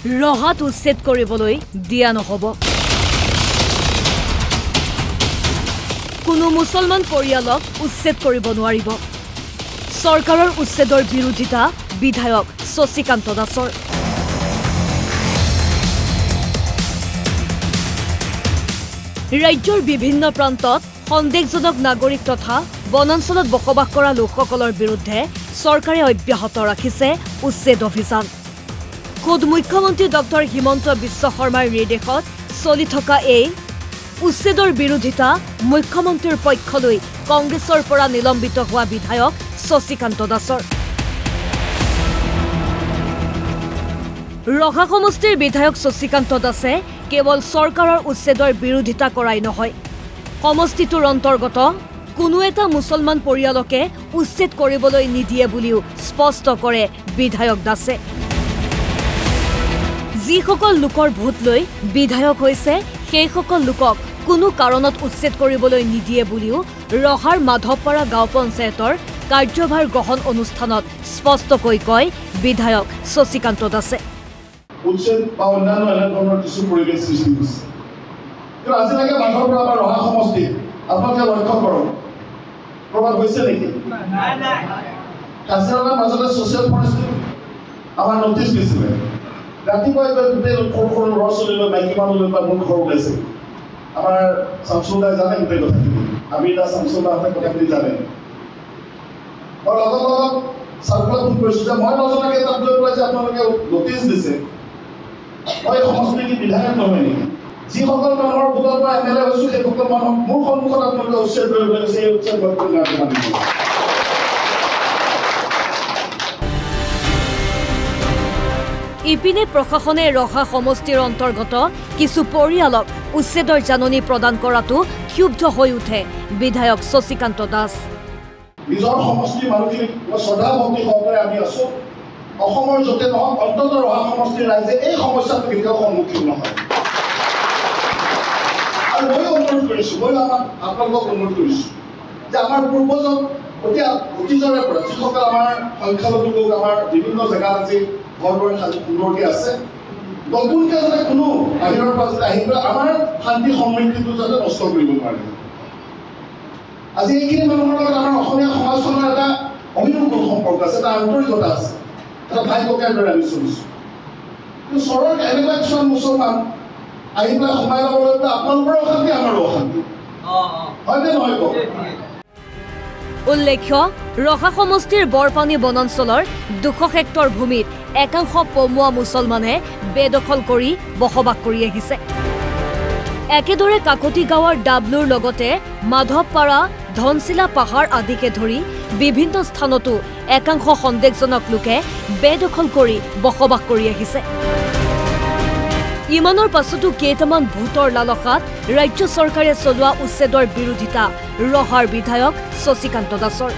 ৰহাত উচ্ছেদ কৰিবলৈ দিয়া নহব। কোনো মুছলমান পৰিয়ালক উচ্ছেদ কৰিব নোৱাৰিব। চৰকাৰৰ উচ্ছেদৰ বিৰোধিতা বিধায়ক শশীকান্ত দাসৰ। ৰাজ্যৰ বিভিন্ন প্ৰান্তত সন্দেহজনক নাগৰিক তথা বনাঞ্চলত বসবাস কৰা লোকসকলৰ বিৰুদ্ধে চৰকাৰে অব্যাহত ৰাখিছে উচ্ছেদ অভিযান। খোদ মুখ্যমন্ত্ৰী ডক্টৰ হিমন্ত বিশ্ব শৰ্মাৰ নিৰ্দেশত চলি থকা এই উচ্ছেদৰ বিৰোধিতা মুখ্যমন্ত্ৰীৰ পক্ষলৈ কংগ্ৰেছৰ পৰা নিলম্বিত হোৱা বিধায়ক শশীকান্ত দাসৰ। ৰহা সমষ্টিৰ বিধায়ক শশীকান্ত দাসে কেৱল চৰকাৰৰ উচ্ছেদৰ বিৰোধিতা কৰাই নহয়, সমষ্টিটোৰ অন্তৰ্গত কোনো এটা মুছলমান পৰিয়ালকে উচ্ছেদ কৰিবলৈ নিদিয়ে বুলিও স্পষ্ট কৰে বিধায়ক দাসে। যিসকল লোকৰ ভোট লৈ বিধায়ক হৈছে সেইসকল লোকক কোনো কাৰণত উচ্ছেদ কৰিবলৈ নিদিয়ে বুলিও ৰহাৰ মাধৱপাৰা গাঁও পঞ্চায়তৰ কাৰ্যভাৰ গ্ৰহণ অনুষ্ঠানত স্পষ্টকৈ কয় বিধায়ক শশীকান্ত দাসে। উচ্ছেদ বা অন্যান্য এনে ধৰণৰ কিছু পৰিৱেশ সৃষ্টি হৈছে, কিন্তু আজিলৈকে মাধৱপাৰা বা ৰহা সমষ্টি আপোনালোকে লক্ষ্য কৰক প্ৰভাৱ হৈছে নেকি? কাজিৰঙাৰ মাজতে ছ'চিয়েল ফৰেষ্টে আমাৰ নটিছ দিছিলে, ৰাতিপুৱাই গোটেই সৰু সৰু ল'ৰা ছোৱালী লৈ মাইকী মানুহ লৈ মোৰ ঘৰ ওলাইছে। আমাৰ শামছুল্লাহ জানে গোটেই কথাখিনি, আমিৰ দাস শামছুল্লাহহঁতে কথাখিনি জানে। মই লগত লগত চাৰ্কুলাৰ ফোন কৰিছোঁ যে মই নজনাকৈ তাত গৈ পেলাই যে আপোনালোকে নটিছ দিছে, মই সমষ্টিৰ বিধায়ক নহয় নেকি? যিসকল মানুহৰ ভোটৰ পৰা MLA হৈছোঁ সেইসকল মানুহক মোৰ সন্মুখত আপোনালোকে উচ্ছেদ কৰিবলৈ গৈছে, এই উচ্ছেদ ইপিনে প্ৰশাসনে ৰহা সমষ্টিৰ অন্তৰ্গত কিছু পৰিয়ালক উচ্ছেদৰ জাননী প্ৰদান কৰাটো ক্ষুব্ধ হৈ উঠে বিধায়ক শশীকান্ত দাস। নিজৰ সমষ্টিৰ মানুহখিনিক শ্ৰদ্ধা ভক্তি সহকাৰে আমি আছোঁ। অসমৰ য'তে নহওক অন্ততঃ ৰহা সমষ্টিৰ ৰাইজে এই সমস্যাটো কেতিয়াও সন্মুখীন নহয়। আৰু ময়ো অনুৰোধ কৰিছোঁ, ময়ো আপোনালোকক অনুৰোধ কৰিছোঁ যে আমাৰ পূৰ্বজন অতীজৰে পৰা যিসকল আমাৰ সংখ্যালঘু লোক আমাৰ বিভিন্ন জেগাত আজি ঘৰ দুৱাৰ সাজি সুন্দৰকৈ আছে, নতুনকৈ যাতে কোনো বাহিৰৰ পৰা যাতে আহি পেলাই আমাৰ শান্তি সমৃদ্ধিটো যাতে নষ্ট কৰিব নোৱাৰে। আজি এইখিনি মানুহৰ লগত আমাৰ অসমীয়া সমাজখনৰ এটা অভিনৱ সম্পৰ্ক আছে, এটা আন্তৰিকতা আছে, এটা ভাই ককাইৰ দৰে আমি চলিছোঁ। কিন্তু চহৰত এনেকুৱা কিছুমান মুছলমান আহি পেলাই সোমাই ল'বলৈ পেলাই আপোনালোকৰো অশান্তি আমাৰো অশান্তি, হয়নে নহয় কওক? উল্লেখ্য, ৰহা সমষ্টিৰ বৰপানী বনাঞ্চলৰ 200 হেক্টৰ ভূমিত একাংশ পমুৱা মুছলমানে বেদখল কৰি বসবাস কৰি আহিছে। একেদৰে কাকতি গাঁৱৰ ডাবলুৰ লগতে মাধৱপাৰা, ধনশিলা পাহাৰ আদিকে ধৰি বিভিন্ন স্থানতো একাংশ সন্দেহজনক লোকে বেদখল কৰি বসবাস কৰি আহিছে। ইমানৰ পাছতো কেইটামান ভোটৰ লালসাত ৰাজ্য চৰকাৰে চলোৱা উচ্ছেদৰ বিৰোধিতা ৰহাৰ বিধায়ক শশীকান্ত দাসৰ।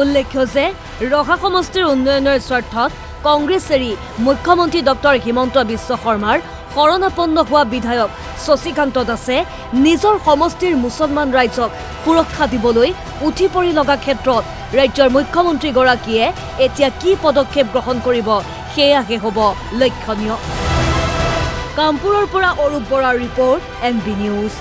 উল্লেখ্য যে ৰহা সমষ্টিৰ উন্নয়নৰ স্বাৰ্থত কংগ্ৰেছ এৰি মুখ্যমন্ত্ৰী ডক্টৰ হিমন্ত বিশ্ব শৰ্মাৰ শৰণাপন্ন হোৱা বিধায়ক শশীকান্ত দাসে নিজৰ সমষ্টিৰ মুছলমান ৰাইজক সুৰক্ষা দিবলৈ উঠি পৰি লগা ক্ষেত্ৰত ৰাজ্যৰ মুখ্যমন্ত্ৰীগৰাকীয়ে এতিয়া কি পদক্ষেপ গ্ৰহণ কৰিব সেয়াহে হ'ব লক্ষণীয়। কামপুৰৰ পৰা অৰূপ বৰাৰ report, NB news.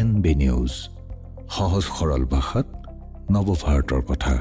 NB news, সহজ সৰল ভাষাত নৱভাৰতৰ কথা।